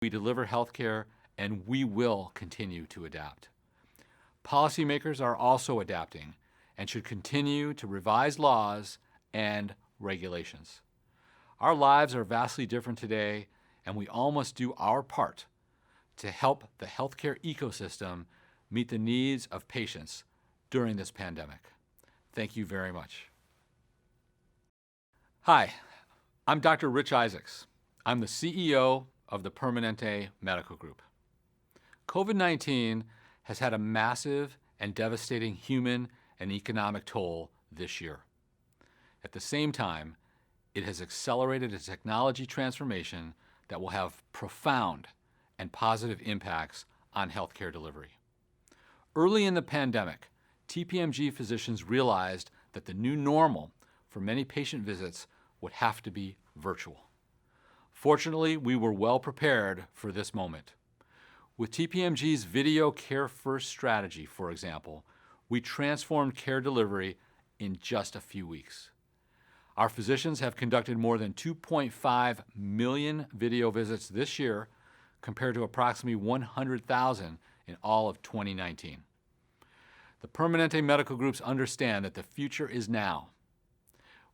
we deliver healthcare, and we will continue to adapt. Policymakers are also adapting and should continue to revise laws and regulations. Our lives are vastly different today, and we all must do our part to help the healthcare ecosystem meet the needs of patients during this pandemic. Thank you very much. Hi, I'm Dr. Rich Isaacs. I'm the CEO of the Permanente Medical Group. COVID-19 has had a massive and devastating human and economic toll this year. At the same time, it has accelerated a technology transformation that will have profound and positive impacts on healthcare delivery. Early in the pandemic, TPMG physicians realized that the new normal for many patient visits would have to be virtual. Fortunately, we were well prepared for this moment. With TPMG's Video Care First strategy, for example, we transformed care delivery in just a few weeks. Our physicians have conducted more than 2.5 million video visits this year, compared to approximately 100,000 in all of 2019. The Permanente Medical Groups understand that the future is now.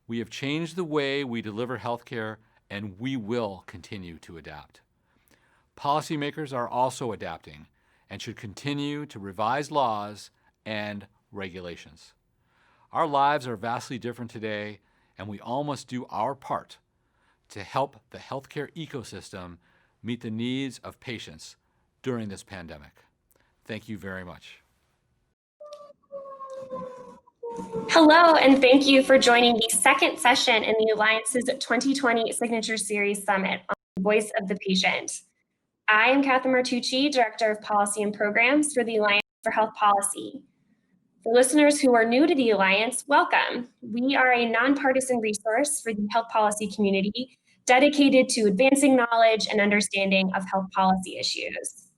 We have changed the way we deliver healthcare, and we will continue to adapt. Policymakers are also adapting and should continue to revise laws and regulations. Our lives are vastly different today, and we all must do our part to help the healthcare ecosystem meet the needs of patients during this pandemic. Thank you very much. Hello, and thank you for joining the second session in the Alliance's 2020 Signature Series Summit on the Voice of the Patient. I am Catherine Martucci, Director of Policy and Programs for the Alliance for Health Policy. For listeners who are new to the Alliance, welcome. We are a nonpartisan resource for the health policy community dedicated to advancing knowledge and understanding of health policy issues.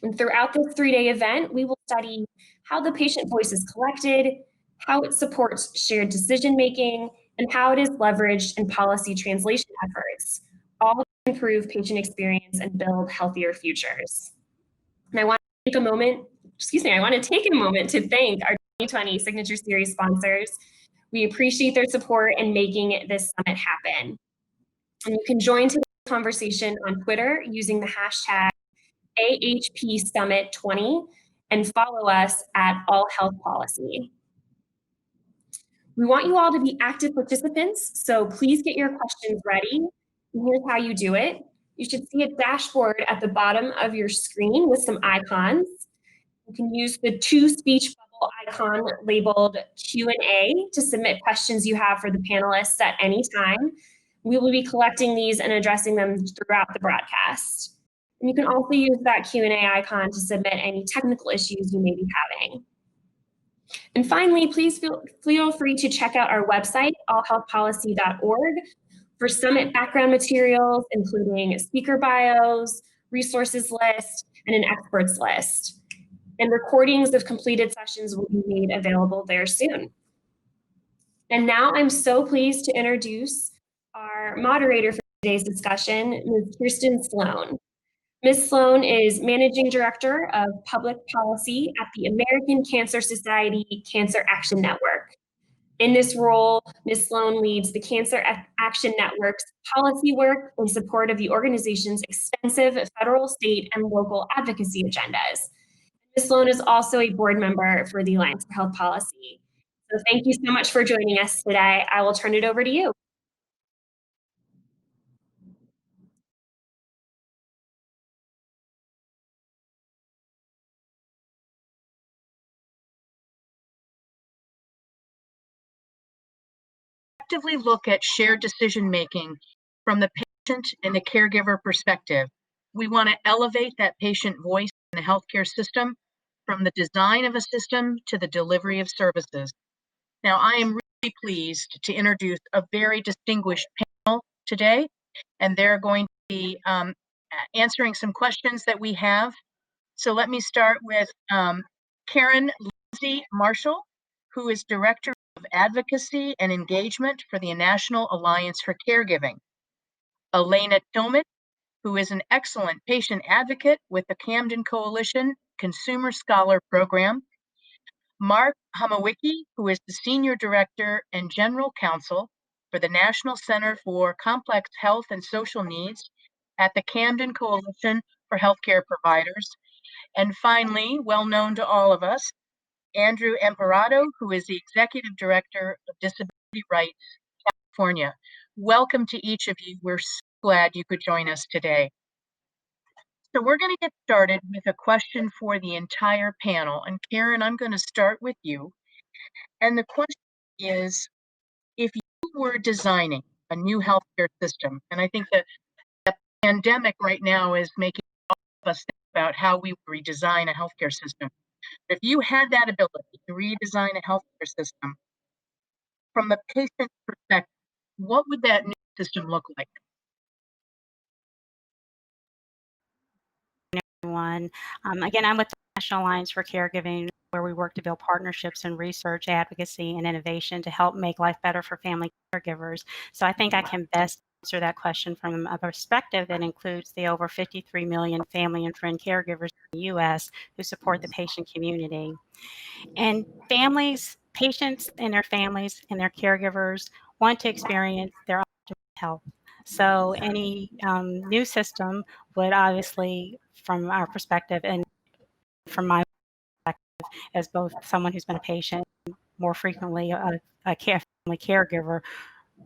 And throughout this three-day event, we will study how the patient voice is collected, how it supports shared decision-making, and how it is leveraged in policy translation efforts, all to improve patient experience and build healthier futures. And I want to take a moment to thank our 2020 Signature Series sponsors. We appreciate their support in making this summit happen. And you can join today's conversation on Twitter using the hashtag AHPSummit20 and follow us at All Health Policy. We want you all to be active participants, so please get your questions ready. And here's how you do it. You should see a dashboard at the bottom of your screen with some icons. You can use the to-speech bubble icon labeled Q&A to submit questions you have for the panelists at any time. We will be collecting these and addressing them throughout the broadcast. And you can also use that Q&A icon to submit any technical issues you may be having. And finally, please feel free to check out our website, allhealthpolicy.org, for summit background materials, including speaker bios, resources list, and an experts list. And recordings of completed sessions will be made available there soon. And now I'm so pleased to introduce our moderator for today's discussion, Ms. Kirsten Sloan. Ms. Sloan is Managing Director of Public Policy at the American Cancer Society Cancer Action Network. In this role, Ms. Sloan leads the Cancer Action Network's policy work in support of the organization's extensive federal, state, and local advocacy agendas. Ms. Sloan is also a board member for the Alliance for Health Policy. So thank you so much for joining us today. I will turn it over to you. Actively look at shared decision-making from the patient and the caregiver perspective. We want to elevate that patient voice in the healthcare system from the design of a system to the delivery of services. Now, I am really pleased to introduce a very distinguished panel today, and they're going to be answering some questions that we have. So let me start with Karen Lindsay Marshall, who is Director of Advocacy and Engagement for the National Alliance for Caregiving. Elena Tillman, who is an excellent patient advocate with the Camden Coalition Consumer Scholar Program, Mark Hamawicki, who is the Senior Director and General Counsel for the National Center for Complex Health and Social Needs at the Camden Coalition for Healthcare Providers. And finally, well known to all of us, Andrew Emperado, who is the Executive Director of Disability Rights California. Welcome to each of you. We're so glad you could join us today. So we're going to get started with a question for the entire panel. And Karen, I'm going to start with you. And the question is, if you were designing a new healthcare system, and I think that the pandemic right now is making all of us think about how we redesign a healthcare system. If you had that ability to redesign a healthcare system from a patient perspective, what would that new system look like? Everyone. Again, I'm with the National Alliance for Caregiving, where we work to build partnerships in research, advocacy, and innovation to help make life better for family caregivers. So I think I can best answer that question from a perspective that includes the over 53 million family and friend caregivers in the U.S. who support the patient community. And families, patients and their families and their caregivers want to experience their optimal health. So any new system would obviously, from our perspective and from my perspective as both someone who's been a patient, more frequently a family caregiver,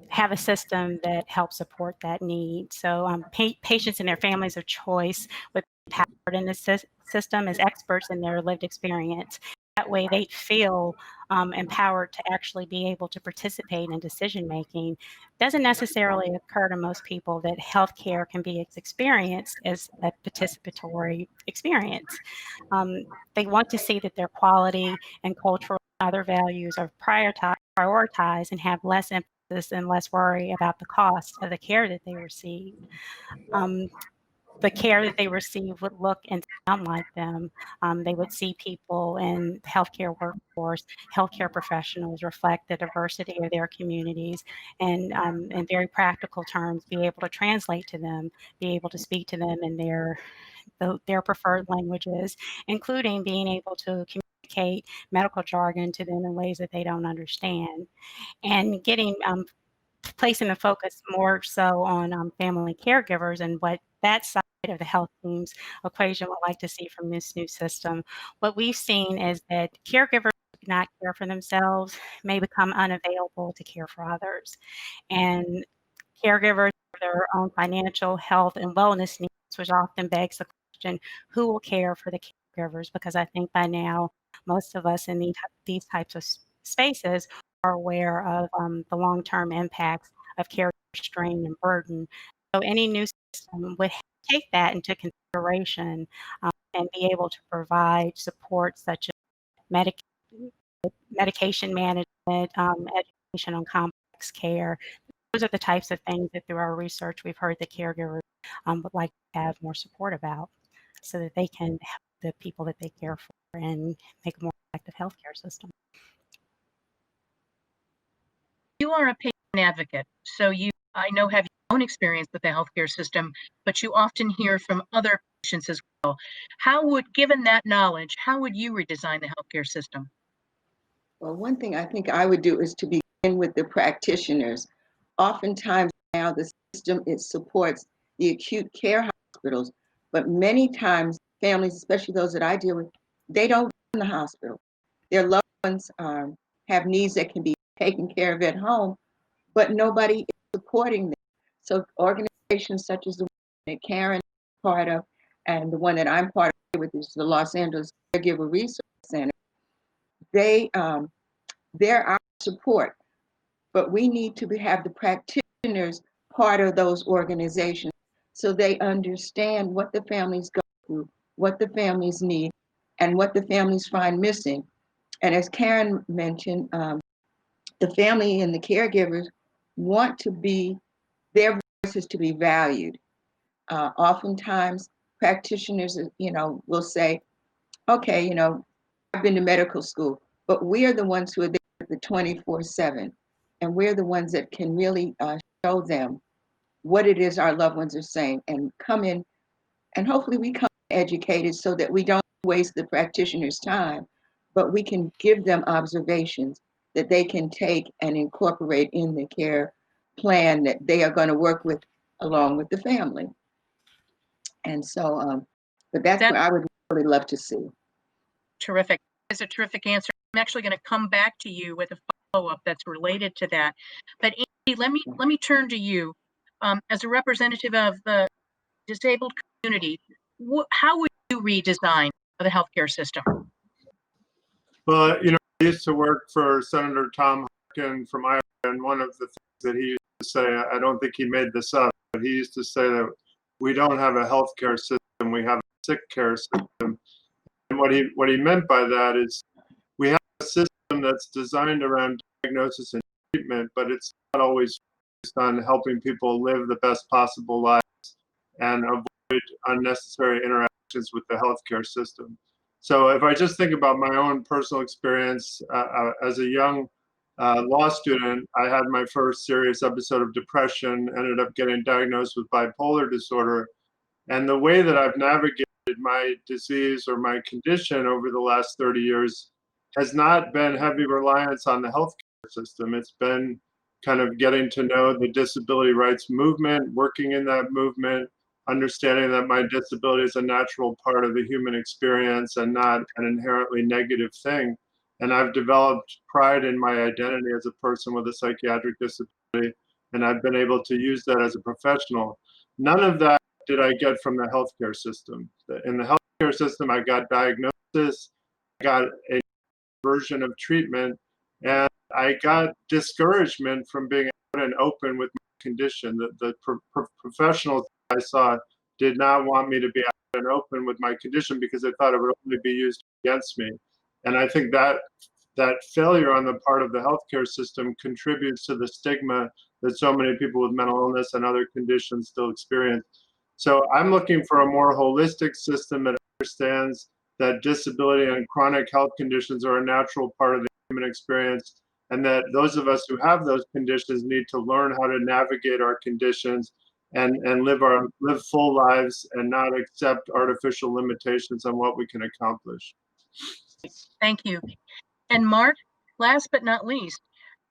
have a system that helps support that need. So patients and their families of choice would be empowered in this system as experts in their lived experience. That way they feel empowered to actually be able to participate in decision making. Doesn't necessarily occur to most people that healthcare can be experienced as a participatory experience. They want to see that their quality and cultural and other values are prioritized and have less emphasis and less worry about the cost of the care that they receive. The care that they receive would look and sound like them. They would see people in the healthcare workforce, healthcare professionals reflect the diversity of their communities, and in very practical terms, be able to translate to them, be able to speak to them in their preferred languages, including being able to communicate medical jargon to them in ways that they don't understand, and getting placing the focus more so on family caregivers and what that side of the health team's equation would like to see from this new system. What we've seen is that caregivers who cannot care for themselves may become unavailable to care for others. And caregivers have their own financial, health, and wellness needs, which often begs the question, who will care for the caregivers? Because I think by now, most of us in these types of spaces are aware of the long-term impacts of care strain and burden. So any new system would take that into consideration and be able to provide support such as medication management, education on complex care. Those are the types of things that through our research we've heard that caregivers would like to have more support about so that they can help the people that they care for and make a more effective healthcare system. You are a patient advocate, so I know, have your own experience with the healthcare system, but you often hear from other patients as well. Given that knowledge, how would you redesign the healthcare system? Well, one thing I think I would do is to begin with the practitioners. Oftentimes now the system, it supports the acute care hospitals, but many times families, especially those that I deal with, they don't go in the hospital. Their loved ones have needs that can be taken care of at home, but nobody is supporting them. So organizations such as the one that Karen is part of and the one that I'm part of with is the Los Angeles Caregiver Research Center, they're our support, but we need to have the practitioners part of those organizations so they understand what the families go through, what the families need, and what the families find missing. And as Karen mentioned, the family and the caregivers want their voices to be valued. Oftentimes, practitioners, will say, okay, I've been to medical school, but we are the ones who are there the 24/7, and we're the ones that can really show them what it is our loved ones are saying and come in, and hopefully we come educated so that we don't waste the practitioner's time, but we can give them observations that they can take and incorporate in the care plan that they are going to work with along with the family. And so, but that's what I would really love to see. Terrific. That's a terrific answer. I'm actually going to come back to you with a follow-up that's related to that. But Andy, let me turn to you as a representative of the disabled community. How would you redesign the healthcare system? Well, you know, I used to work for Senator Tom Harkin from Iowa, and one of the things that he used to say, I don't think he made this up, but he used to say that we don't have a healthcare system, we have a sick care system. And what he meant by that is we have a system that's designed around diagnosis and treatment, but it's not always focused on helping people live the best possible lives and avoid unnecessary interactions with the healthcare system. So if I just think about my own personal experience as a young law student, I had my first serious episode of depression, ended up getting diagnosed with bipolar disorder. And the way that I've navigated my disease or my condition over the last 30 years has not been heavy reliance on the healthcare system. It's been kind of getting to know the disability rights movement, working in that movement, understanding that my disability is a natural part of the human experience and not an inherently negative thing. And I've developed pride in my identity as a person with a psychiatric disability, and I've been able to use that as a professional. None of that did I get from the healthcare system. In the healthcare system, I got diagnosis, I got a version of treatment, and I got discouragement from being out and open with my condition. The professionals I saw did not want me to be out and open with my condition because they thought it would only be used against me. And I think that failure on the part of the healthcare system contributes to the stigma that so many people with mental illness and other conditions still experience. So I'm looking for a more holistic system that understands that disability and chronic health conditions are a natural part of the human experience, and that those of us who have those conditions need to learn how to navigate our conditions and live full lives and not accept artificial limitations on what we can accomplish. Thank you. And Mark, last but not least,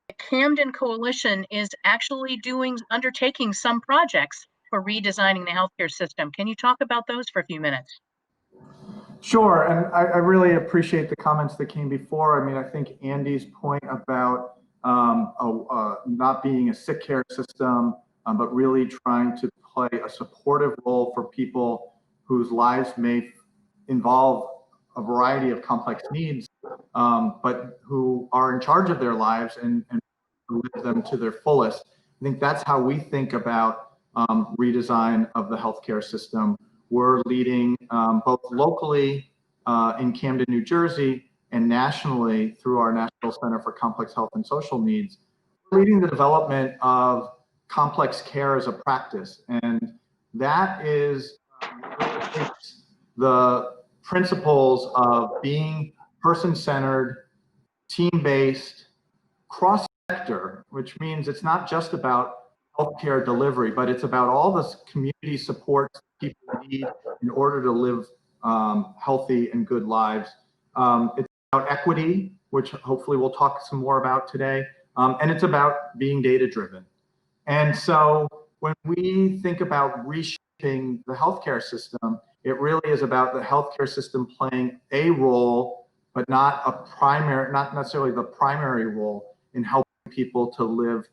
the Camden Coalition is actually undertaking some projects for redesigning the healthcare system. Can you talk about those for a few minutes? Sure, and I really appreciate the comments that came before. I mean, I think Andy's point about not being a sick care system, but really trying to play a supportive role for people whose lives may involve a variety of complex needs, but who are in charge of their lives and live them to their fullest. I think that's how we think about redesign of the healthcare system. We're leading both locally in Camden, New Jersey, and nationally through our National Center for Complex Health and Social Needs. We're leading the development of complex care as a practice, and that is the principles of being person-centered, team-based, cross-sector, which means it's not just about healthcare delivery, but it's about all the community support people need in order to live healthy and good lives. It's about equity, which hopefully we'll talk some more about today, and it's about being data-driven. And so when we think about reshaping the healthcare system, it really is about the healthcare system playing a role, but not necessarily the primary role in helping people to live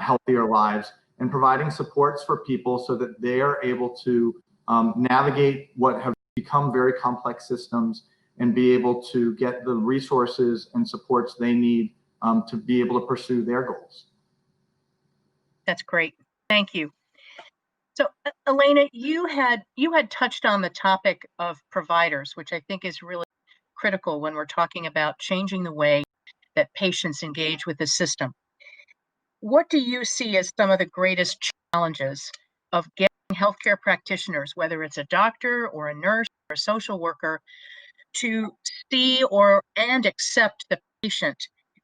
healthier lives and providing supports for people so that they are able to navigate what have become very complex systems and be able to get the resources and supports they need to be able to pursue their goals. That's great. Thank you. So Elena, you had touched on the topic of providers, which I think is really critical when we're talking about changing the way that patients engage with the system. What do you see as some of the greatest challenges of getting healthcare practitioners, whether it's a doctor or a nurse or a social worker, to see and accept the patient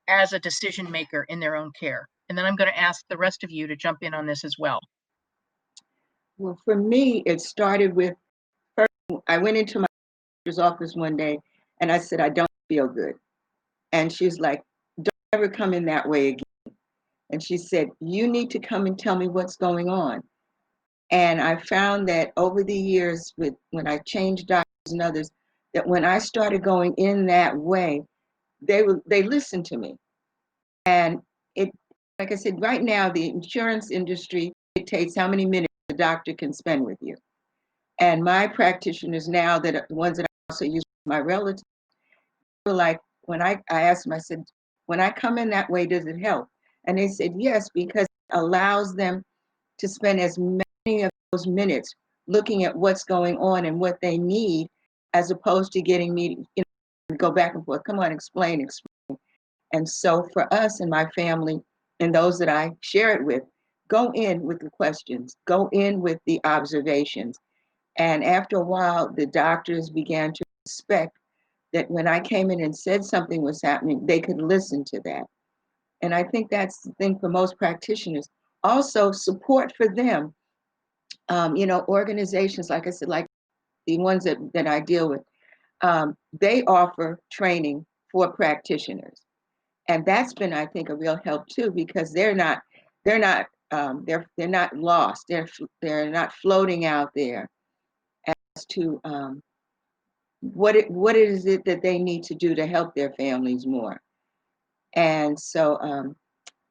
as a decision maker in their own care? And then I'm going to ask the rest of you to jump in on this as well. Well, for me, it started with, first, I went into my doctor's office one day and I said, I don't feel good. And she's like, don't ever come in that way again. And she said, you need to come and tell me what's going on. And I found that over the years, when I changed doctors and others, that when I started going in that way, they listened to me. And it, like I said, right now the insurance industry dictates how many minutes the doctor can spend with you. And my practitioners now, that are the ones that I also use with my relatives, were like, when I asked them, I said, when I come in that way, does it help? And they said yes, because it allows them to spend as many of those minutes looking at what's going on and what they need, as opposed to getting me to go back and forth. Come on, explain. And so for us and my family and those that I share it with, go in with the questions, go in with the observations. And after a while, the doctors began to respect that when I came in and said something was happening, they could listen to that. And I think that's the thing for most practitioners. Also, support for them. Organizations, like I said, like the ones that I deal with, they offer training for practitioners. And that's been, I think, a real help too, because they're not lost. They're not floating out there as to what is it that they need to do to help their families more. And so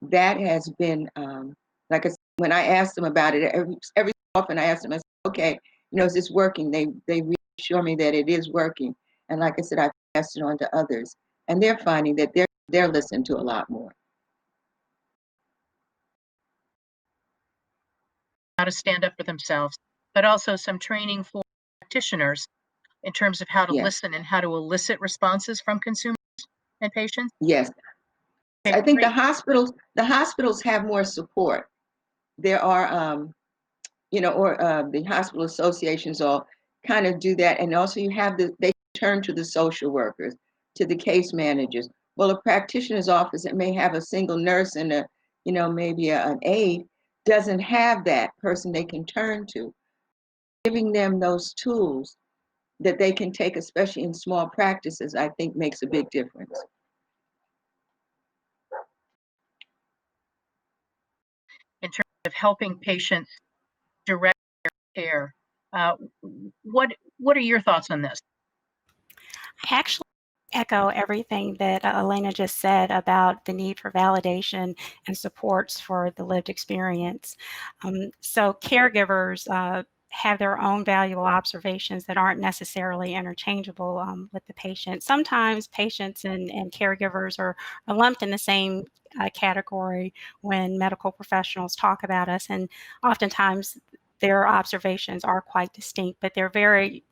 that has been, like I said, when I asked them about it, every so often I asked them, I said, okay, is this working? They reassure me that it is working. And like I said, I've passed it on to others, and they're finding that they're listened to a lot more. How to stand up for themselves, but also some training for practitioners in terms of how to Yes. listen and how to elicit responses from consumers and patients. Yes. Okay, I think great. the hospitals have more support. There are, the hospital associations all kind of do that. And also they turn to the social workers, to the case managers. Well, a practitioner's office that may have a single nurse and maybe an aide doesn't have that person they can turn to. Giving them those tools that they can take, especially in small practices, I think makes a big difference. In terms of helping patients direct their care, what are your thoughts on this? I actually echo everything that Elena just said about the need for validation and supports for the lived experience. So caregivers have their own valuable observations that aren't necessarily interchangeable with the patient. Sometimes patients and caregivers are lumped in the same category when medical professionals talk about us, and oftentimes their observations are quite distinct, but they're very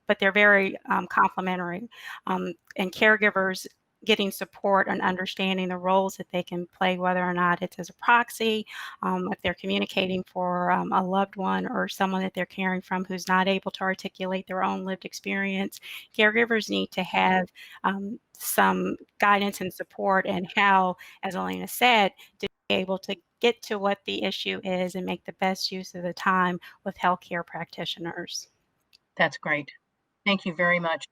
complementary. And caregivers getting support and understanding the roles that they can play, whether or not it's as a proxy, if they're communicating for a loved one or someone that they're caring from who's not able to articulate their own lived experience. Caregivers need to have some guidance and support, and how, as Elena said, to be able to get to what the issue is and make the best use of the time with healthcare practitioners. That's great. Thank you very much.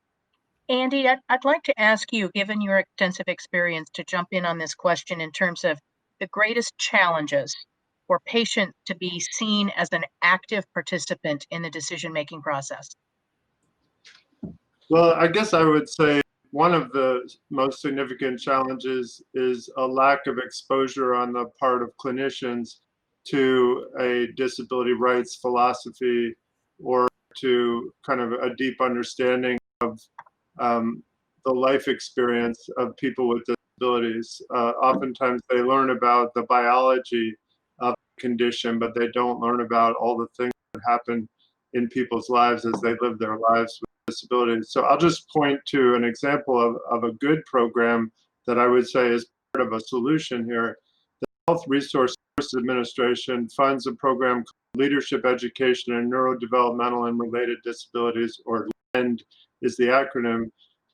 Andy, I'd like to ask you, given your extensive experience, to jump in on this question in terms of the greatest challenges for patients to be seen as an active participant in the decision-making process. Well, I guess I would say one of the most significant challenges is a lack of exposure on the part of clinicians to a disability rights philosophy, or to kind of a deep understanding of the life experience of people with disabilities. Oftentimes they learn about the biology of the condition, but they don't learn about all the things that happen in people's lives as they live their lives with disabilities. So I'll just point to an example of a good program that I would say is part of a solution here. The Health Resource Administration funds a program called Leadership Education in Neurodevelopmental and Related Disabilities, or LEND is the acronym.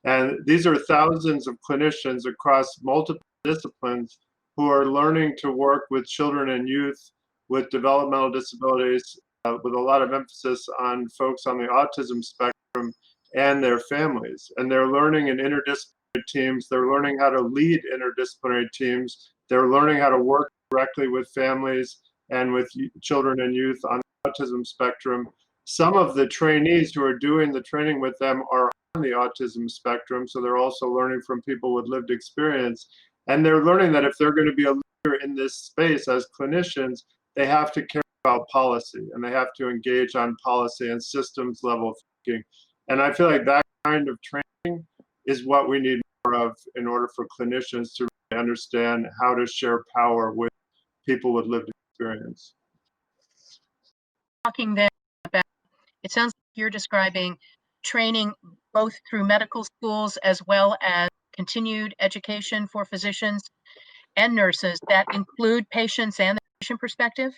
And these are thousands of clinicians across multiple disciplines who are learning to work with children and youth with developmental disabilities with a lot of emphasis on folks on the autism spectrum and their families. And they're learning in interdisciplinary teams. They're learning how to lead interdisciplinary teams. They're learning how to work directly with families and with children and youth on the autism spectrum. Some of the trainees who are doing the training with them are on the autism spectrum, so they're also learning from people with lived experience. And they're learning that if they're going to be a leader in this space as clinicians, they have to care about policy, and they have to engage on policy and systems level thinking. And I feel like that kind of training is what we need more of in order for clinicians to really understand how to share power with people with lived experience. Talking then about, it sounds like you're describing training both through medical schools as well as continued education for physicians and nurses that include patients and the patient perspective?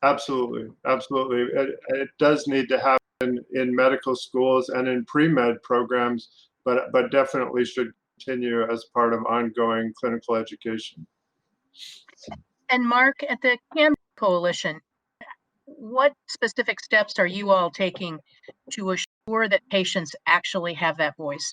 Absolutely, absolutely. It does need to happen in medical schools and in pre-med programs, but definitely should continue as part of ongoing clinical education. And Mark, at the CAM Coalition, what specific steps are you all taking to assure that patients actually have that voice?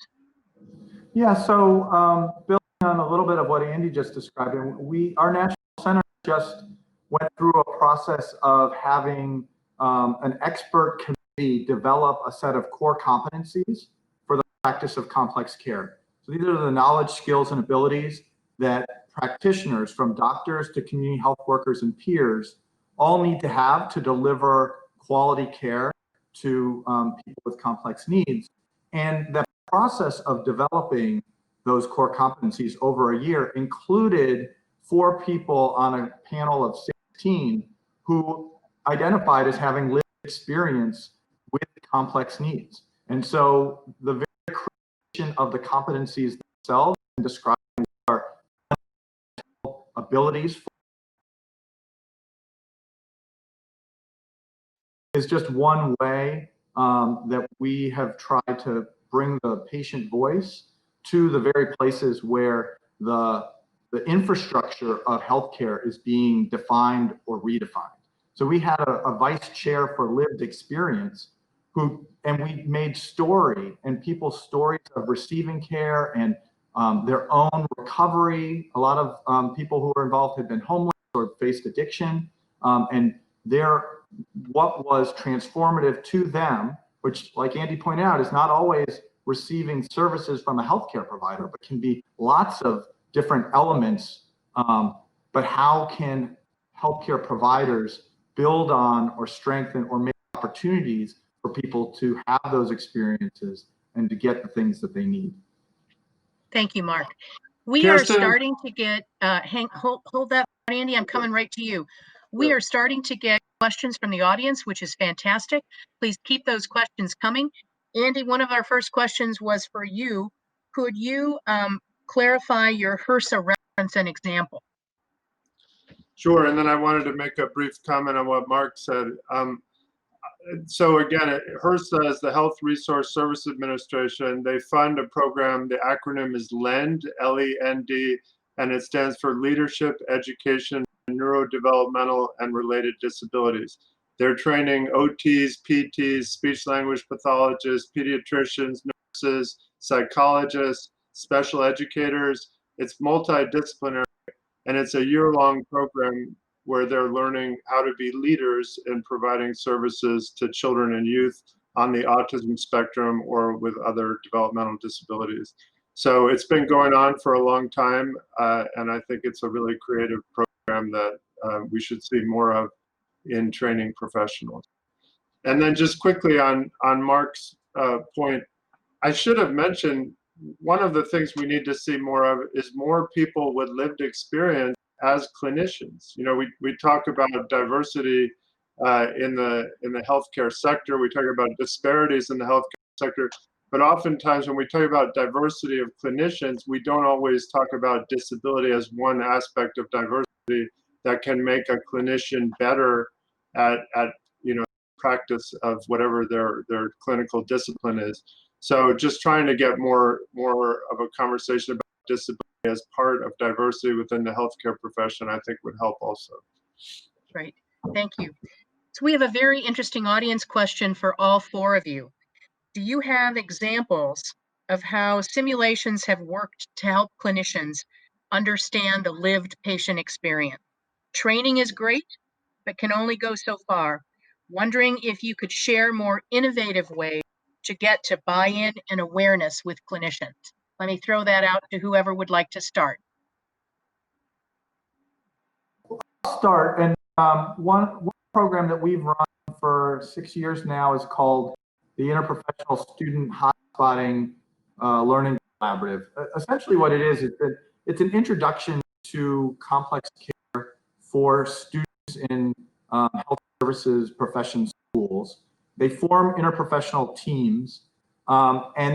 Yeah, so building on a little bit of what Andy just described, and our National Center just went through a process of having an expert committee develop a set of core competencies for the practice of complex care. So these are the knowledge, skills, and abilities that practitioners, from doctors to community health workers and peers, all need to have to deliver quality care to people with complex needs. And the process of developing those core competencies over a year included 4 people on a panel of 16 who identified as having lived experience with complex needs. And so the very creation of the competencies themselves and describing our abilities is just one way that we have tried to bring the patient voice to the very places where the infrastructure of healthcare is being defined or redefined. So we had a vice chair for lived experience and we made story and people's stories of receiving care and their own recovery. A lot of people who were involved had been homeless or faced addiction, and what was transformative to them, which, like Andy pointed out, is not always receiving services from a healthcare provider, but can be lots of different elements. But how can healthcare providers build on or strengthen or make opportunities for people to have those experiences and to get the things that they need? Thank you, Mark. We Kirsten. are starting to get, hold that, Andy, I'm coming right to you. We are starting to get questions from the audience, which is fantastic. Please keep those questions coming. Andy, one of our first questions was for you. Could you clarify your HRSA reference and example? Sure, and then I wanted to make a brief comment on what Mark said. So again, HRSA is the Health Resource Service Administration. They fund a program, the acronym is LEND, L-E-N-D, and it stands for Leadership, Education, Neurodevelopmental and Related Disabilities. They're training OTs, PTs, speech language pathologists, pediatricians, nurses, psychologists, special educators. It's multidisciplinary, and it's a year-long program where they're learning how to be leaders in providing services to children and youth on the autism spectrum or with other developmental disabilities. So it's been going on for a long time, and I think it's a really creative program that we should see more of in training professionals. And then just quickly on Mark's point, I should have mentioned one of the things we need to see more of is more people with lived experience as clinicians. You know, we talk about diversity in the healthcare sector. We talk about disparities in the healthcare sector, but oftentimes when we talk about diversity of clinicians, we don't always talk about disability as one aspect of diversity that can make a clinician better at you know, practice of whatever their clinical discipline is. So just trying to get more of a conversation about disability as part of diversity within the healthcare profession, I think would help also. Great, thank you. So we have a very interesting audience question for all four of you. Do you have examples of how simulations have worked to help clinicians understand the lived patient experience? Training is great, but can only go so far. Wondering if you could share more innovative ways to get to buy-in and awareness with clinicians. Let me throw that out to whoever would like to start. I'll start. And one program that we've run for 6 years now is called the Interprofessional Student Hotspotting Learning Collaborative. Essentially what it is that it's an introduction to complex care for students in health services profession schools. They form interprofessional teams and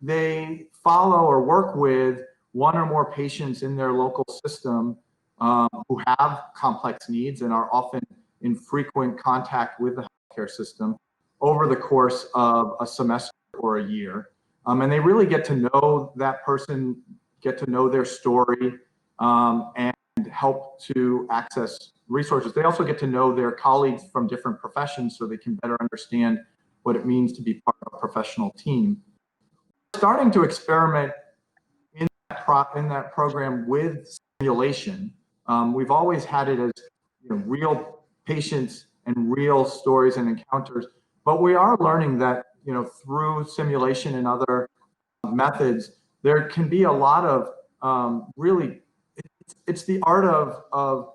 they follow or work with one or more patients in their local system who have complex needs and are often in frequent contact with the healthcare system over the course of a semester or a year. And they really get to know that person, get to know their story, and help to access resources. They also get to know their colleagues from different professions so they can better understand what it means to be part of a professional team. We're starting to experiment in that program with simulation. We've always had it as real patients and real stories and encounters, but we are learning that through simulation and other methods, there can be a lot of really, it's the art of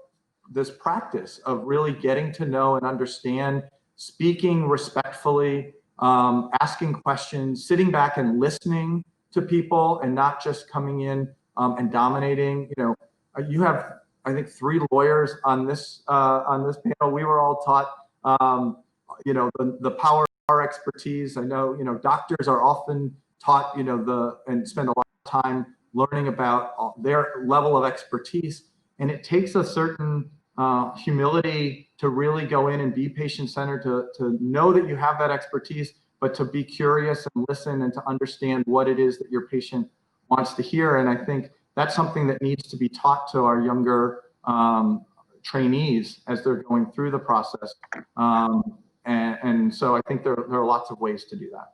this practice of really getting to know and understand, speaking respectfully, asking questions, sitting back and listening to people and not just coming in and dominating. You have, I think, 3 lawyers on this panel. We were all taught, the power of our expertise. I know, doctors are often taught, and spend a lot of time learning about their level of expertise. And it takes a certain humility to really go in and be patient-centered, to know that you have that expertise, but to be curious and listen and to understand what it is that your patient wants to hear. And I think that's something that needs to be taught to our younger trainees as they're going through the process. And so I think there are lots of ways to do that.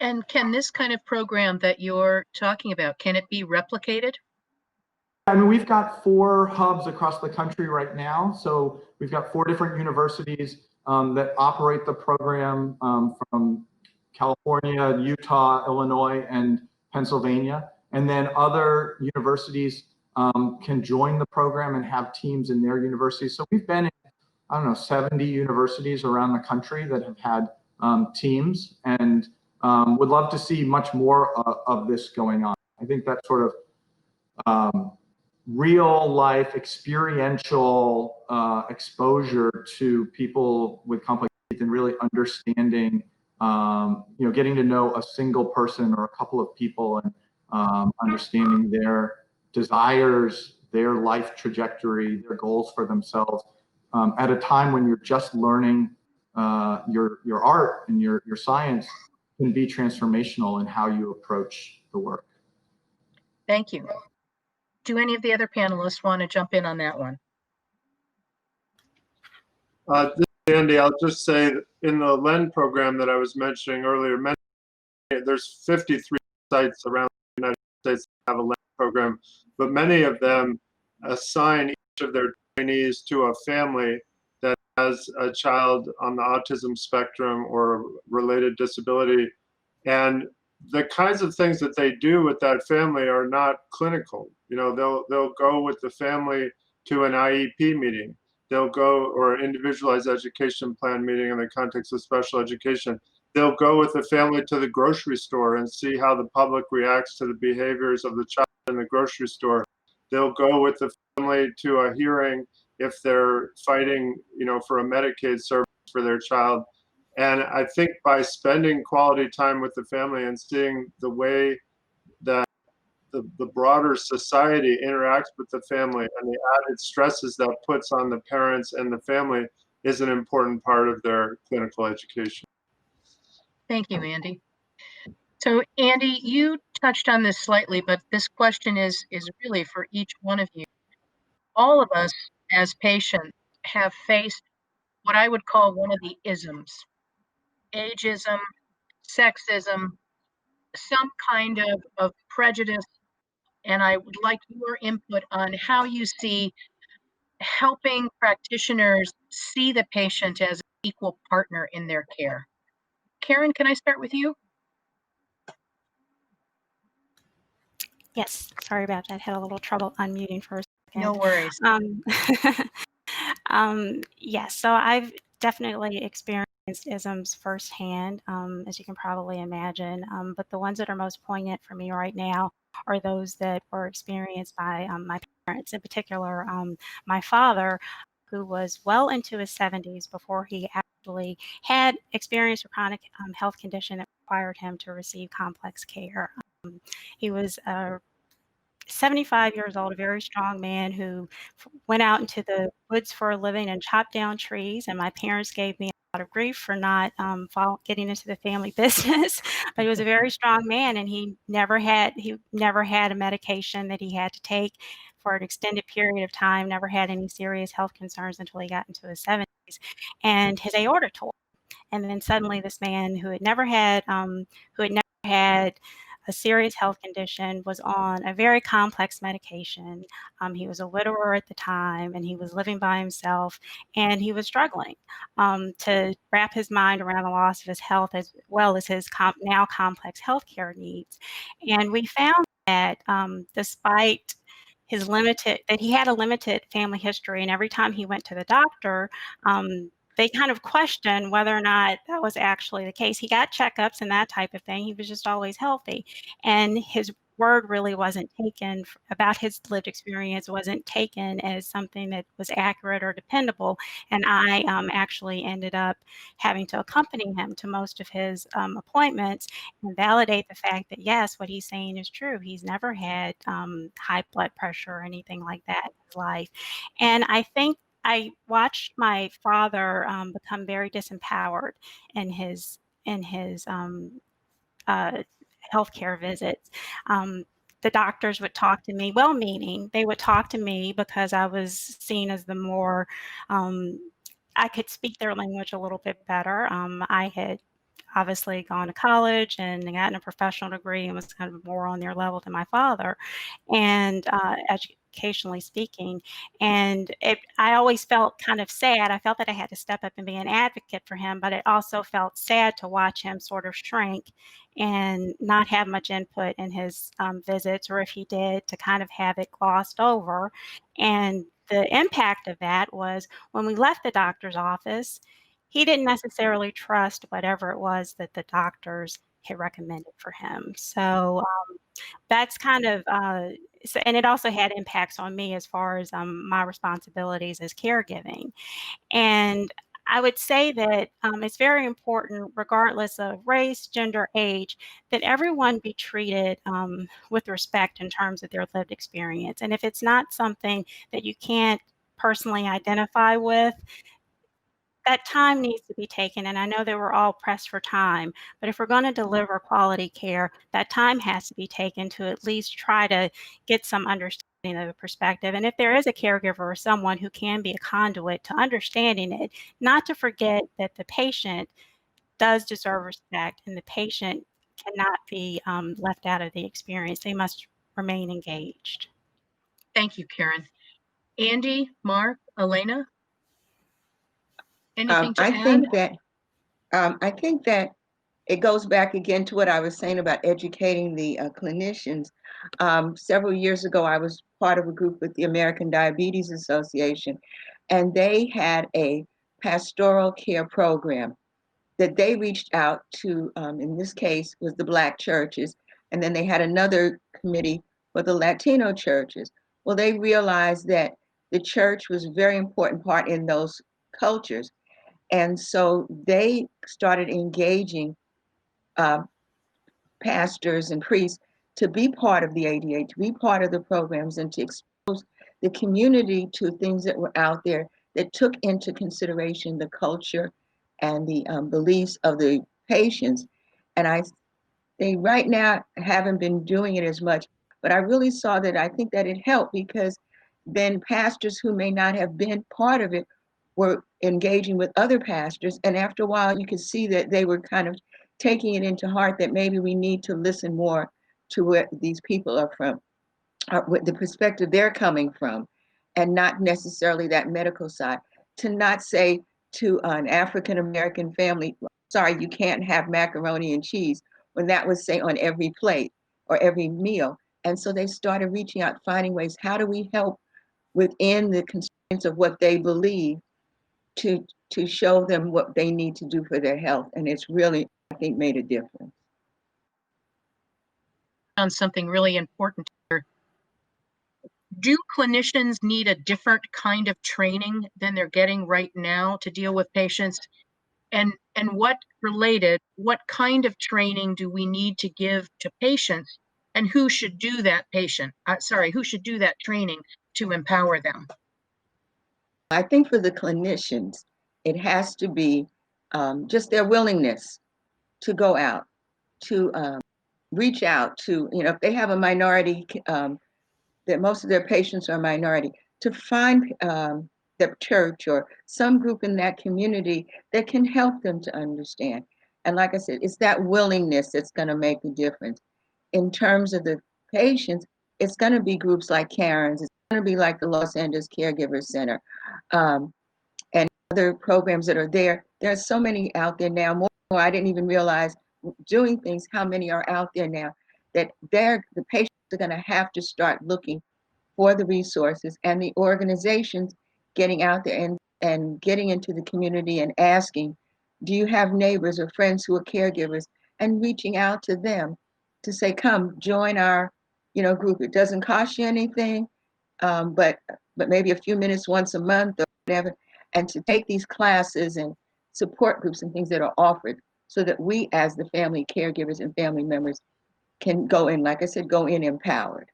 And can this kind of program that you're talking about, can it be replicated? I mean, we've got 4 hubs across the country right now. So we've got 4 different universities that operate the program from California, Utah, Illinois, and Pennsylvania. And then other universities can join the program and have teams in their universities. So we've been in, 70 universities around the country that have had teams, and would love to see much more of this going on. I think that sort of real life experiential exposure to people with complex needs and really understanding, getting to know a single person or a couple of people and understanding their desires, their life trajectory, their goals for themselves at a time when you're just learning your art and your science can be transformational in how you approach the work. Thank you. Do any of the other panelists want to jump in on that one? This is Andy. I'll just say that in the LEND program that I was mentioning earlier, there's 53 sites around the United States that have a LEND program, but many of them assign each of their trainees to a family that has a child on the autism spectrum or a related disability. And the kinds of things that they do with that family are not clinical. They'll go with the family to an IEP meeting. They'll go, or an individualized education plan meeting in the context of special education. They'll go with the family to the grocery store and see how the public reacts to the behaviors of the child in the grocery store. They'll go with the family to a hearing if they're fighting, for a Medicaid service for their child. And I think by spending quality time with the family and seeing the way that the broader society interacts with the family and the added stresses that puts on the parents and the family is an important part of their clinical education. Thank you, Andy. So Andy, you touched on this slightly, but this question is really for each one of you. All of us as patients have faced what I would call one of the isms: ageism, sexism, some kind of prejudice. And I would like your input on how you see helping practitioners see the patient as an equal partner in their care. Karen, can I start with you? Yes, sorry about that. Had a little trouble unmuting for a second. No worries. Yes, so I've definitely experienced isms firsthand, as you can probably imagine. But the ones that are most poignant for me right now are those that were experienced by my parents, in particular, my father, who was well into his 70s before he actually had experienced a chronic health condition that required him to receive complex care. He was 75 years old, a very strong man who went out into the woods for a living and chopped down trees. And my parents gave me a lot of grief for not getting into the family business. But he was a very strong man, and he never had a medication that he had to take for an extended period of time. Never had any serious health concerns until he got into his 70s, and his aorta tore. And then suddenly, this man who had never had a serious health condition was on a very complex medication. He was a widower at the time, and he was living by himself, and he was struggling to wrap his mind around the loss of his health as well as his now complex healthcare needs. And we found that despite that he had a limited family history, and every time he went to the doctor, they kind of questioned whether or not that was actually the case. He got checkups and that type of thing. He was just always healthy. And his word really wasn't taken about his lived experience, wasn't taken as something that was accurate or dependable. And I actually ended up having to accompany him to most of his appointments and validate the fact that, yes, what he's saying is true. He's never had high blood pressure or anything like that in his life. And I think I watched my father become very disempowered in his healthcare visits. The doctors would talk to me, well-meaning. They would talk to me because I was seen as the more I could speak their language a little bit better. I had obviously gone to college and gotten a professional degree and was kind of more on their level than my father, and educationally speaking. And I always felt kind of sad. I felt that I had to step up and be an advocate for him, but it also felt sad to watch him sort of shrink and not have much input in his visits, or if he did, to kind of have it glossed over. And the impact of that was when we left the doctor's office, he didn't necessarily trust whatever it was that the doctors had recommended for him. So that's kind of, and it also had impacts on me as far as my responsibilities as caregiving. And I would say that it's very important, regardless of race, gender, age, that everyone be treated with respect in terms of their lived experience. And if it's not something that you can't personally identify with, that time needs to be taken. And I know that we're all pressed for time, but if we're going to deliver quality care, that time has to be taken to at least try to get some understanding of the perspective. And if there is a caregiver or someone who can be a conduit to understanding it, not to forget that the patient does deserve respect, and the patient cannot be left out of the experience. They must remain engaged. Thank you, Karen. Andy, Mark, Elena, anything to I add? think that it goes back again to what I was saying about educating the clinicians. Several years ago, I was part of a group with the American Diabetes Association, and they had a pastoral care program that they reached out to, in this case, was the Black churches, and then they had another committee for the Latino churches. Well, they realized that the church was a very important part in those cultures. And so they started engaging pastors and priests to be part of the ADA, to be part of the programs, and to expose the community to things that were out there that took into consideration the culture and the beliefs of the patients. And they right now haven't been doing it as much, but I really saw that I think that it helped, because then pastors who may not have been part of it were engaging with other pastors. And after a while, you could see that they were kind of taking it into heart that maybe we need to listen more to where these people are from, what the perspective they're coming from, and not necessarily that medical side. To not say to an African American family, sorry, you can't have macaroni and cheese, when that was, say, on every plate or every meal. And so they started reaching out, finding ways, how do we help within the constraints of what they believe to show them what they need to do for their health. And it's really, I think, made a difference. On something really important here. Do clinicians need a different kind of training than they're getting right now to deal with patients? And what kind of training do we need to give to patients? And who should do that who should do that training to empower them? I think for the clinicians, it has to be just their willingness to go out, to reach out to, if they have a minority, that most of their patients are minority, to find the church or some group in that community that can help them to understand. And like I said, it's that willingness that's going to make the difference. In terms of the patients, it's going to be groups like Karen's, it's going to be like the Los Angeles Caregiver Center, and other programs that are there. There are so many out there now, more I didn't even realize doing things, how many are out there now, that the patients are going to have to start looking for the resources, and the organizations getting out there and getting into the community and asking, do you have neighbors or friends who are caregivers, and reaching out to them to say, come join our group. It doesn't cost you anything, but maybe a few minutes once a month or whatever, and to take these classes and support groups and things that are offered, so that we as the family caregivers and family members can go in, like I said, go in empowered.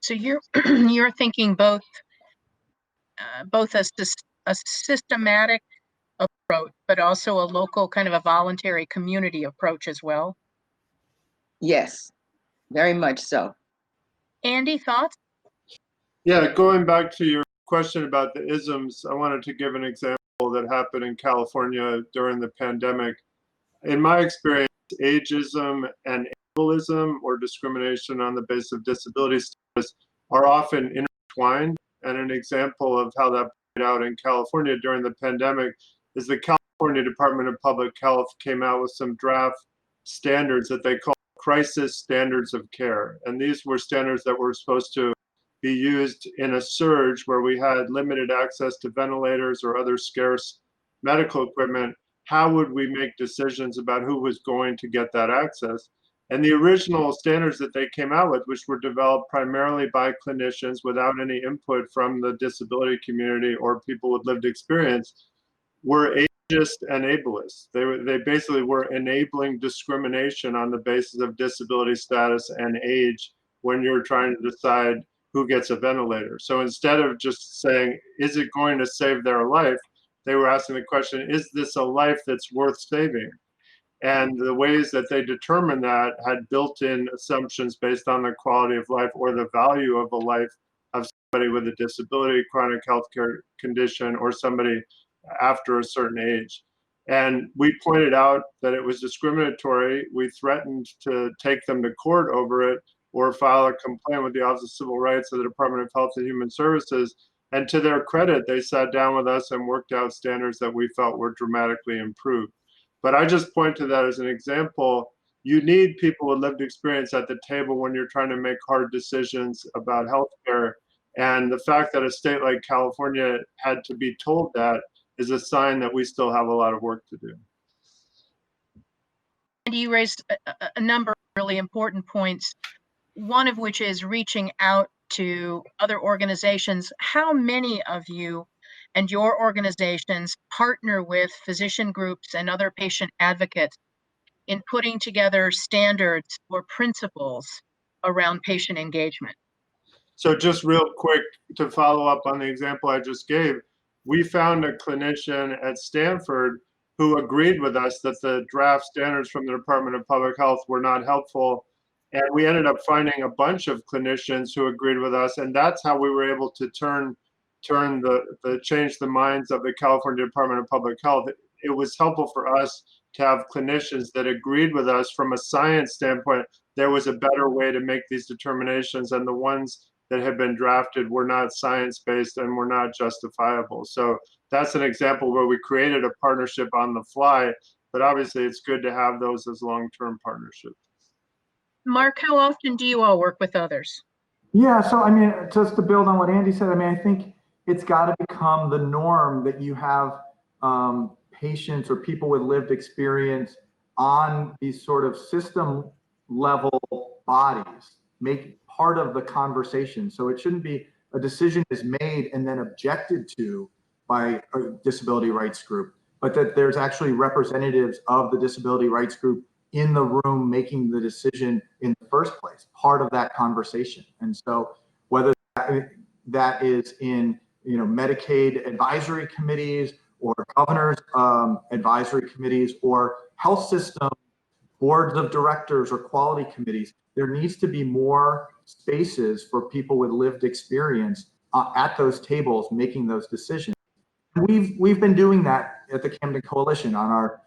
So you're you're thinking both a systematic approach, but also a local kind of a voluntary community approach as well? Yes, very much so. Andy, thoughts? Yeah, going back to your question about the isms, I wanted to give an example that happened in California during the pandemic. In my experience, ageism and ableism, or discrimination on the basis of disability status, are often intertwined. And an example of how that played out in California during the pandemic is the California Department of Public Health came out with some draft standards that they call crisis standards of care. And these were standards that were supposed to be used in a surge where we had limited access to ventilators or other scarce medical equipment. How would we make decisions about who was going to get that access? And the original standards that they came out with, which were developed primarily by clinicians without any input from the disability community or people with lived experience, were ageist and ableist. They basically were enabling discrimination on the basis of disability status and age when you're trying to decide who gets a ventilator. So instead of just saying, is it going to save their life? They were asking the question, is this a life that's worth saving? And the ways that they determined that had built-in assumptions based on the quality of life or the value of a life of somebody with a disability, chronic healthcare condition, or somebody after a certain age. And we pointed out that it was discriminatory. We threatened to take them to court over it or file a complaint with the Office of Civil Rights of the Department of Health and Human Services. And to their credit, they sat down with us and worked out standards that we felt were dramatically improved. But I just point to that as an example. You need people with lived experience at the table when you're trying to make hard decisions about healthcare. And the fact that a state like California had to be told that is a sign that we still have a lot of work to do. And you raised a number of really important points, one of which is reaching out to other organizations. How many of you and your organizations partner with physician groups and other patient advocates in putting together standards or principles around patient engagement? So just real quick to follow up on the example I just gave, we found a clinician at Stanford who agreed with us that the draft standards from the Department of Public Health were not helpful. And we ended up finding a bunch of clinicians who agreed with us. And that's how we were able to turn change the minds of the California Department of Public Health. It was helpful for us to have clinicians that agreed with us from a science standpoint. There was a better way to make these determinations, and the ones that had been drafted were not science-based and were not justifiable. So that's an example where we created a partnership on the fly, but obviously it's good to have those as long-term partnerships. Mark, how often do you all work with others? Yeah, so I mean, just to build on what Andy said, I mean, I think it's got to become the norm that you have patients or people with lived experience on these sort of system level bodies, make part of the conversation. So it shouldn't be a decision is made and then objected to by a disability rights group, but that there's actually representatives of the disability rights group in the room making the decision in the first place, part of that conversation. And so whether that is in Medicaid advisory committees or governors advisory committees or health system boards of directors or quality committees, there needs to be more spaces for people with lived experience at those tables making those decisions. We've been doing that at the Camden Coalition. On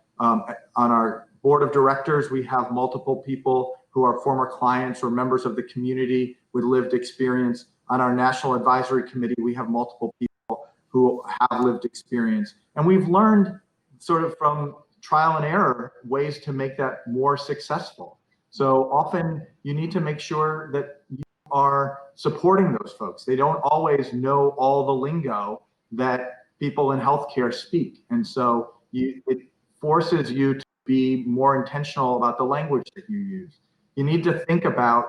our board of directors, we have multiple people who are former clients or members of the community with lived experience. On our National Advisory Committee, we have multiple people who have lived experience. And we've learned sort of from trial and error ways to make that more successful. So often you need to make sure that you are supporting those folks. They don't always know all the lingo that people in healthcare speak. And so it forces you to be more intentional about the language that you use. You need to think about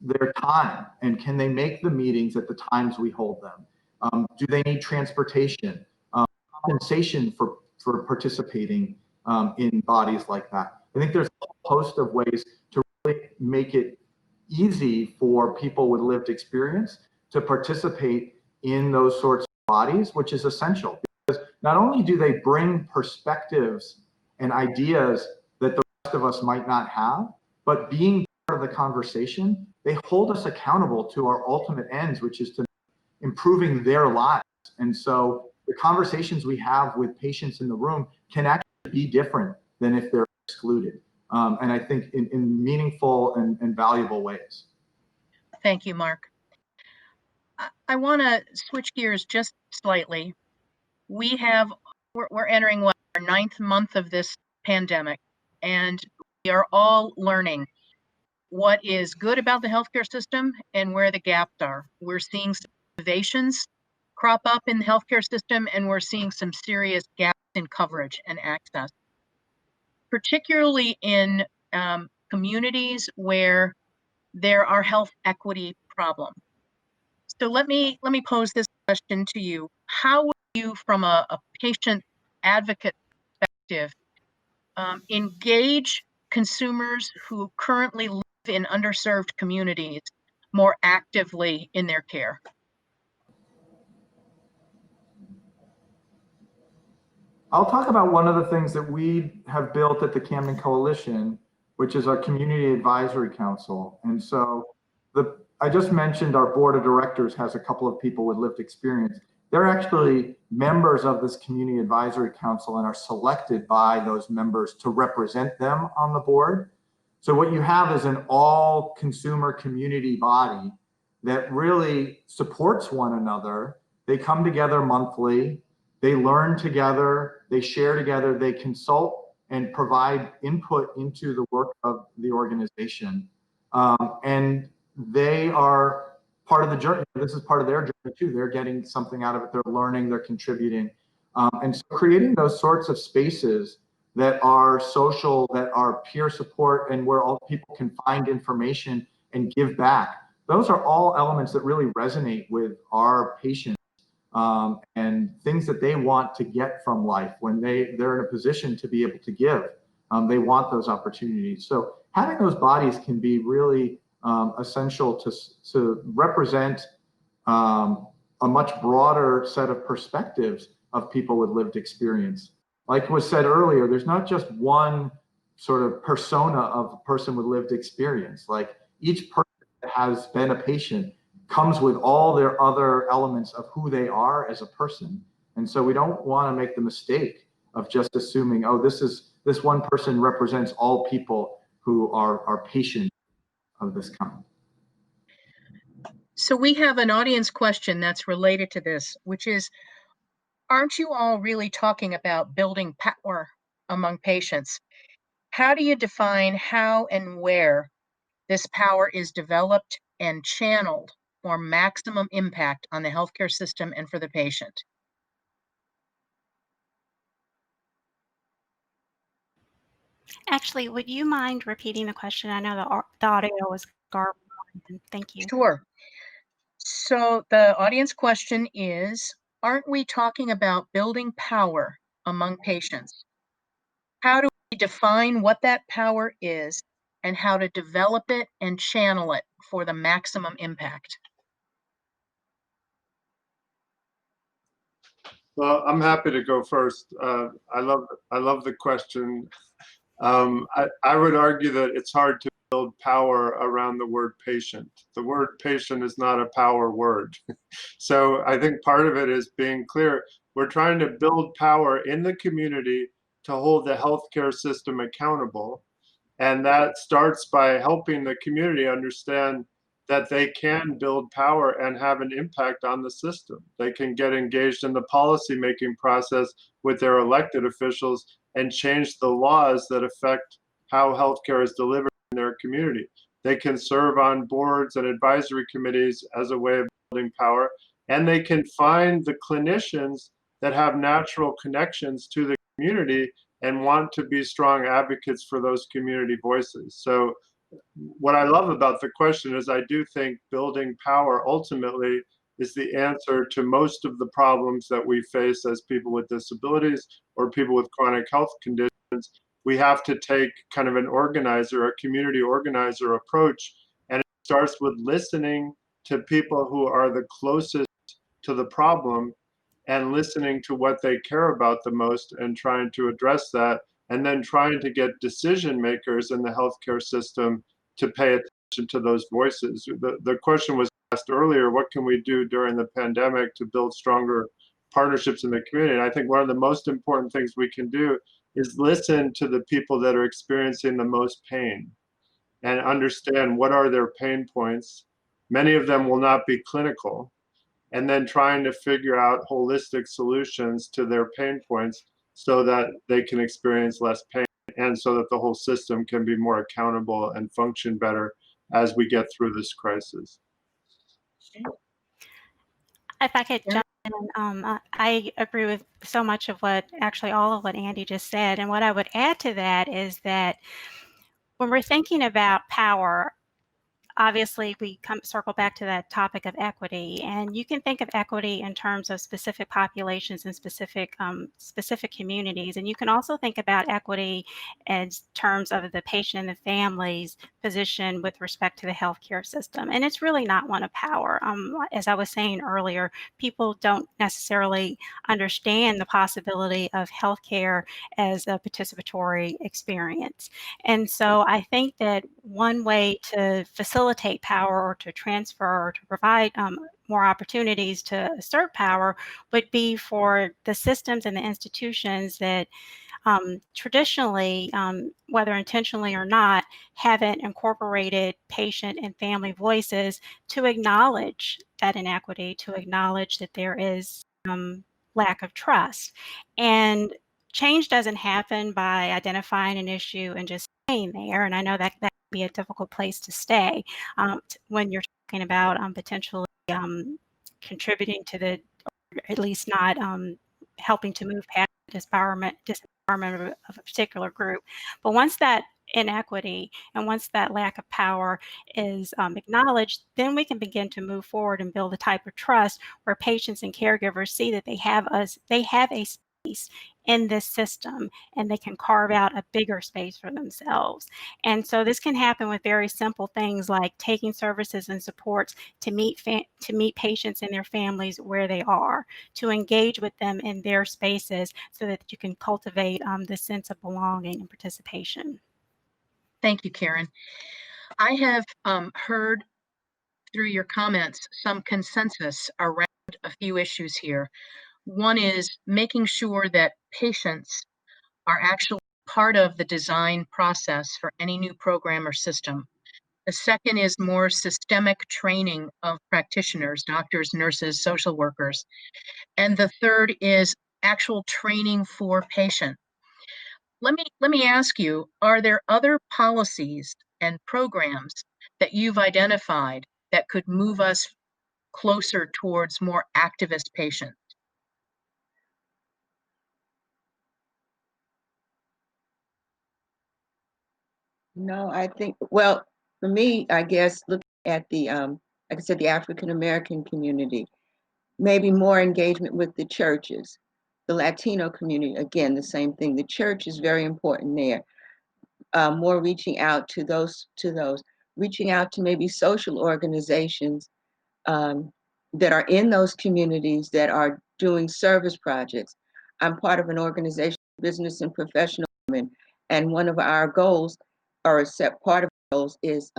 their time and can they make the meetings at the times we hold them? Do they need transportation, compensation for participating in bodies like that? I think there's a host of ways to really make it easy for people with lived experience to participate in those sorts of bodies, which is essential because not only do they bring perspectives and ideas that the rest of us might not have, but being part of the conversation, they hold us accountable to our ultimate ends, which is to improving their lives. And so the conversations we have with patients in the room can actually be different than if they're excluded. And I think in meaningful and valuable ways. Thank you, Mark. I want to switch gears just slightly. We're entering our 9th month of this pandemic, and we are all learning what is good about the healthcare system and where the gaps are. We're seeing some innovations crop up in the healthcare system, and we're seeing some serious gaps in coverage and access, particularly in communities where there are health equity problems. So let me pose this question to you. How would you, from a patient advocate perspective, engage consumers who currently live in underserved communities more actively in their care? I'll talk about one of the things that we have built at the Camden Coalition, which is our Community Advisory Council. And so I just mentioned our board of directors has a couple of people with lived experience. They're actually members of this Community Advisory Council and are selected by those members to represent them on the board. So what you have is an all consumer community body that really supports one another. They come together monthly, they learn together, they share together, they consult and provide input into the work of the organization. And they are part of the journey. This is part of their journey too. They're getting something out of it. They're learning, they're contributing. And so creating those sorts of spaces that are social, that are peer support, and where all people can find information and give back. Those are all elements that really resonate with our patients and things that they want to get from life when they're in a position to be able to give. They want those opportunities. So having those bodies can be really essential to represent a much broader set of perspectives of people with lived experience. Like was said earlier, there's not just one sort of persona of a person with lived experience. Like each person that has been a patient comes with all their other elements of who they are as a person. And so we don't want to make the mistake of just assuming, oh, this one person represents all people who are patients of this kind. So we have an audience question that's related to this, which is, aren't you all really talking about building power among patients? How do you define how and where this power is developed and channeled for maximum impact on the healthcare system and for the patient? Actually, would you mind repeating the question? I know the audio was garbled. Thank you. Sure. So the audience question is, aren't we talking about building power among patients? How do we define what that power is and how to develop it and channel it for the maximum impact? Well, I'm happy to go first. I love the question. I would argue that it's hard to build power around the word patient. The word patient is not a power word. So I think part of it is being clear. We're trying to build power in the community to hold the healthcare system accountable. And that starts by helping the community understand that they can build power and have an impact on the system. They can get engaged in the policy-making process with their elected officials and change the laws that affect how healthcare is delivered in their community. They can serve on boards and advisory committees as a way of building power, and they can find the clinicians that have natural connections to the community and want to be strong advocates for those community voices. So what I love about the question is I do think building power ultimately is the answer to most of the problems that we face as people with disabilities or people with chronic health conditions. We have to take kind of an organizer, a community organizer approach, and it starts with listening to people who are the closest to the problem and listening to what they care about the most and trying to address that, and then trying to get decision makers in the healthcare system to pay attention to those voices. The question was asked earlier, what can we do during the pandemic to build stronger partnerships in the community? And I think one of the most important things we can do is listen to the people that are experiencing the most pain and understand what are their pain points. Many of them will not be clinical, and then trying to figure out holistic solutions to their pain points so that they can experience less pain and so that the whole system can be more accountable and function better as we get through this crisis. If I could jump in, I agree with so much of actually all of what Andy just said. And what I would add to that is that when we're thinking about power, obviously we circle back to that topic of equity, and you can think of equity in terms of specific populations and specific communities, and you can also think about equity in terms of the patient and the family's position with respect to the healthcare system. And it's really not one of power. As I was saying earlier, people don't necessarily understand the possibility of healthcare as a participatory experience. And so I think that one way to facilitate power or to transfer or to provide more opportunities to assert power would be for the systems and the institutions that traditionally, whether intentionally or not, haven't incorporated patient and family voices to acknowledge that inequity, to acknowledge that there is lack of trust. And change doesn't happen by identifying an issue and just staying there. And I know that that can be a difficult place to stay when you're talking about potentially contributing to the, or at least not helping to move past disempowerment of a particular group. But once that inequity and once that lack of power is acknowledged, then we can begin to move forward and build a type of trust where patients and caregivers see that they have a space in this system and they can carve out a bigger space for themselves. And so this can happen with very simple things like taking services and supports to meet patients and their families where they are, to engage with them in their spaces so that you can cultivate this sense of belonging and participation. Thank you, Karen. I have heard through your comments some consensus around a few issues here. One is making sure that patients are actually part of the design process for any new program or system. The second is more systemic training of practitioners, doctors, nurses, social workers. And the third is actual training for patients. Let me ask you, are there other policies and programs that you've identified that could move us closer towards more activist patients? No, I think, well, for me, I guess looking at the, like I said, the African American community, maybe more engagement with the churches, the Latino community, again, the same thing. The church is very important there. More reaching out to those, reaching out to maybe social organizations that are in those communities that are doing service projects. I'm part of an organization, Business and Professional Women, and one of our goals, or a set part of our goals, is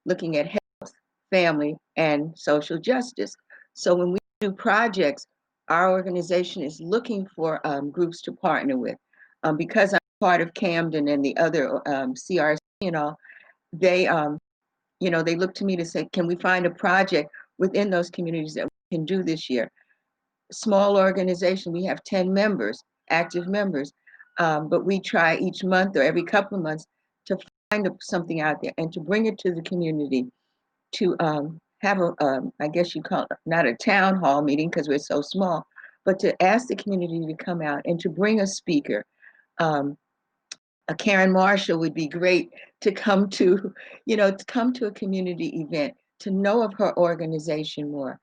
looking at health, family, and social justice. So when we do projects, our organization is looking for groups to partner with. Because I'm part of Camden and the other CRC and all, they they look to me to say, can we find a project within those communities that we can do this year? Small organization, we have 10 members, active members, but we try each month or every couple of months to find something out there and to bring it to the community to have I guess you call it not a town hall meeting because we're so small, but to ask the community to come out and to bring a speaker. A Karen Marshall would be great to come to, to come to a community event, to know of her organization more.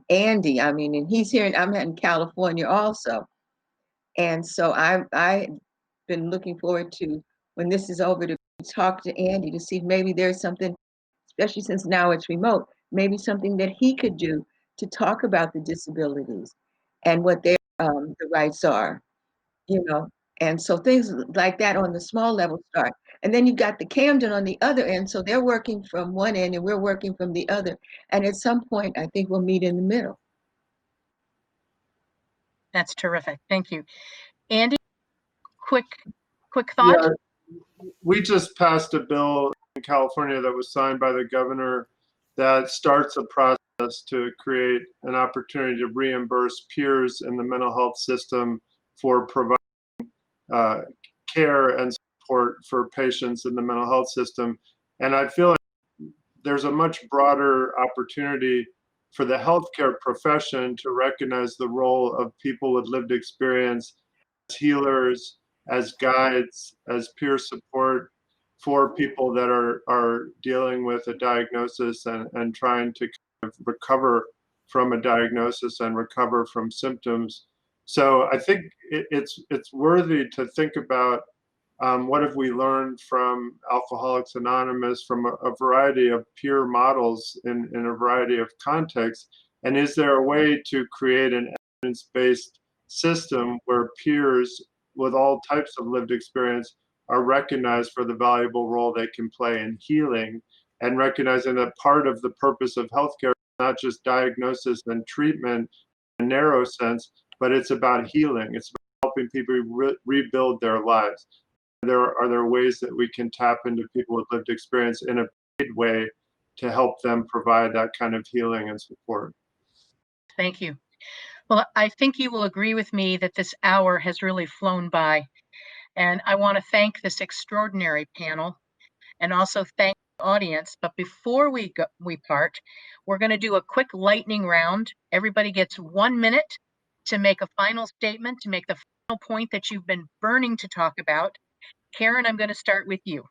Andy, I mean, and he's here, and I'm in California also. And so I've been looking forward to, when this is over, to talk to Andy to see if maybe there's something, especially since now it's remote, maybe something that he could do to talk about the disabilities and what their the rights are, you know. And so things like that on the small level start. And then you've got the Camden on the other end. So they're working from one end and we're working from the other. And at some point, I think we'll meet in the middle. That's terrific. Thank you. Andy, quick thought? Yeah, we just passed a bill in California that was signed by the governor that starts a process to create an opportunity to reimburse peers in the mental health system for providing care and support for patients in the mental health system. And I feel like there's a much broader opportunity for the healthcare profession to recognize the role of people with lived experience as healers, as guides, as peer support for people that are dealing with a diagnosis and trying to kind of recover from a diagnosis and recover from symptoms. So I think it's worthy to think about what have we learned from Alcoholics Anonymous, from a variety of peer models in a variety of contexts, and is there a way to create an evidence-based system where peers with all types of lived experience are recognized for the valuable role they can play in healing, and recognizing that part of the purpose of healthcare is not just diagnosis and treatment in a narrow sense, but it's about healing. It's about helping people rebuild their lives. Are there ways that we can tap into people with lived experience in a paid way to help them provide that kind of healing and support? Thank you. Well, I think you will agree with me that this hour has really flown by. And I want to thank this extraordinary panel and also thank the audience. But before we part, we're going to do a quick lightning round. Everybody gets 1 minute to make a final statement, to make the final point that you've been burning to talk about. Karen, I'm going to start with you.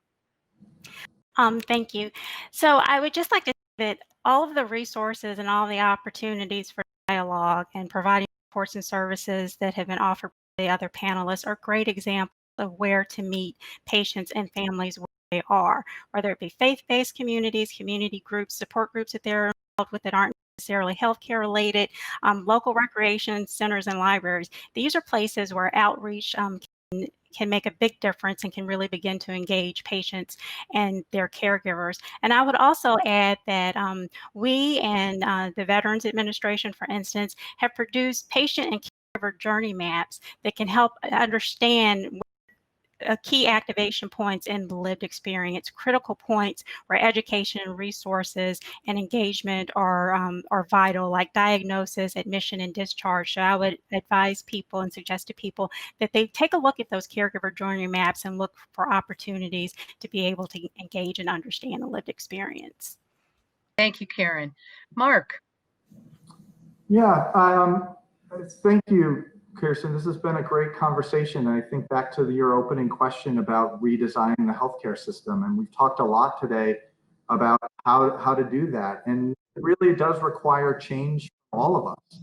Thank you. So I would just like to say that all of the resources and all the opportunities for dialogue and providing supports and services that have been offered by the other panelists are great examples of where to meet patients and families where they are, whether it be faith-based communities, community groups, support groups that they're involved with that aren't necessarily healthcare related, local recreation centers and libraries. These are places where outreach can make a big difference and can really begin to engage patients and their caregivers. And I would also add that we and the Veterans Administration, for instance, have produced patient and caregiver journey maps that can help understand key activation points in the lived experience, critical points where education and resources and engagement are vital, like diagnosis, admission, and discharge. So I would advise people and suggest to people that they take a look at those caregiver journey maps and look for opportunities to be able to engage and understand the lived experience. Thank you, Karen. Mark. Yeah, thank you, Kirsten. This has been a great conversation. I think back to your opening question about redesigning the healthcare system, and we've talked a lot today about how to do that. And it really does require change from all of us.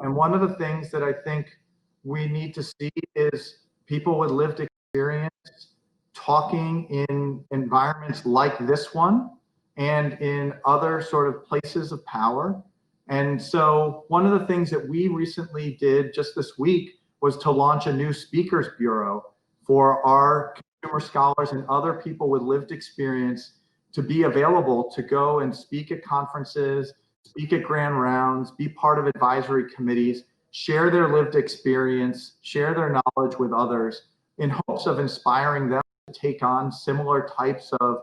And one of the things that I think we need to see is people with lived experience talking in environments like this one and in other sort of places of power. And so one of the things that we recently did just this week was to launch a new speakers bureau for our consumer scholars and other people with lived experience to be available to go and speak at conferences, speak at grand rounds, be part of advisory committees, share their lived experience, share their knowledge with others in hopes of inspiring them to take on similar types of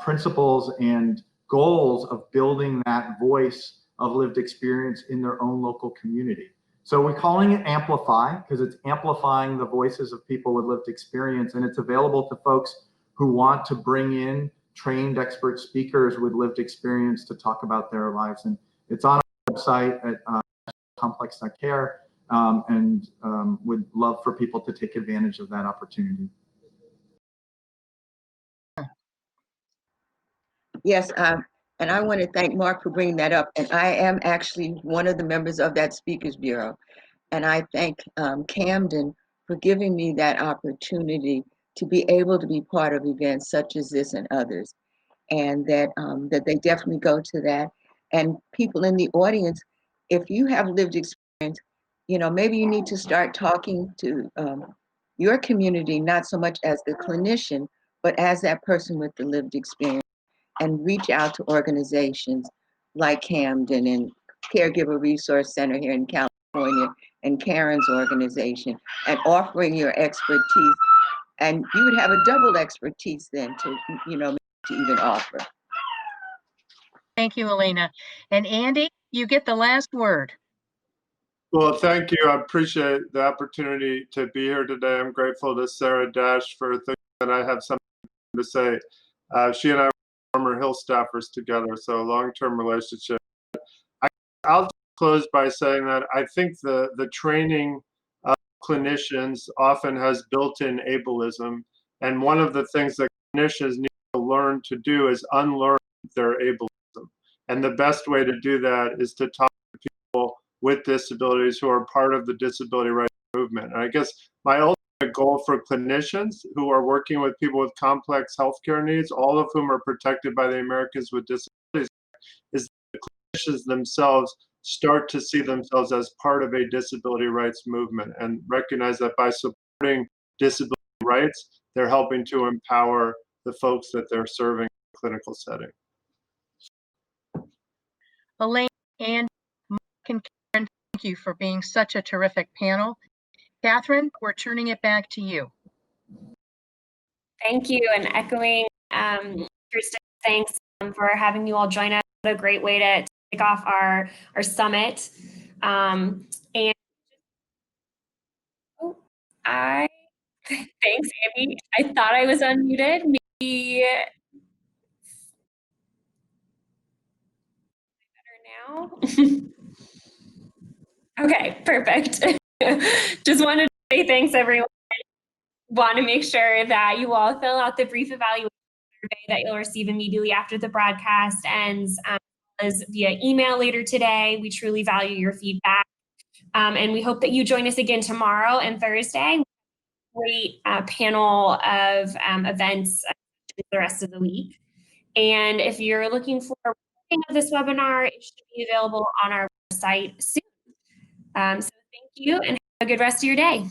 principles and goals of building that voice of lived experience in their own local community. So we're calling it Amplify because it's amplifying the voices of people with lived experience, and it's available to folks who want to bring in trained expert speakers with lived experience to talk about their lives. And it's on our website at complex.care, and would love for people to take advantage of that opportunity. Yes, and I want to thank Mark for bringing that up. And I am actually one of the members of that Speakers Bureau. And I thank Camden for giving me that opportunity to be able to be part of events such as this and others. And that, that they definitely go to that. And people in the audience, if you have lived experience, you know, maybe you need to start talking to your community, not so much as the clinician, but as that person with the lived experience, and reach out to organizations like Camden and Caregiver Resource Center here in California and Karen's organization, and offering your expertise. And you would have a double expertise then to, you know, to even offer. Thank you, Elena. And Andy, you get the last word. Well, thank you. I appreciate the opportunity to be here today. I'm grateful to Sarah Dash for thinking that I have something to say. She and I were former Hill staffers together, so a long-term relationship. I'll close by saying that I think the training of clinicians often has built-in ableism, and one of the things that clinicians need to learn to do is unlearn their ableism. And the best way to do that is to talk to people with disabilities who are part of the disability rights movement. And I guess my ultimate goal for clinicians who are working with people with complex healthcare needs, all of whom are protected by the Americans with Disabilities, is that the clinicians themselves start to see themselves as part of a disability rights movement and recognize that by supporting disability rights, they're helping to empower the folks that they're serving in a clinical setting. Elaine and Mike and Karen, thank you for being such a terrific panel. Catherine, we're turning it back to you. Thank you, and echoing Kirsten, thanks for having you all join us. What a great way to kick off our summit. And thanks, Amy. I thought I was unmuted. Maybe better now. Okay, perfect. Just wanted to say thanks, everyone. Want to make sure that you all fill out the brief evaluation survey that you'll receive immediately after the broadcast ends, as via email later today. We truly value your feedback. And we hope that you join us again tomorrow and Thursday. Great panel of events the rest of the week. And if you're looking for a recording of this webinar, it should be available on our website soon. So thank you and have a good rest of your day.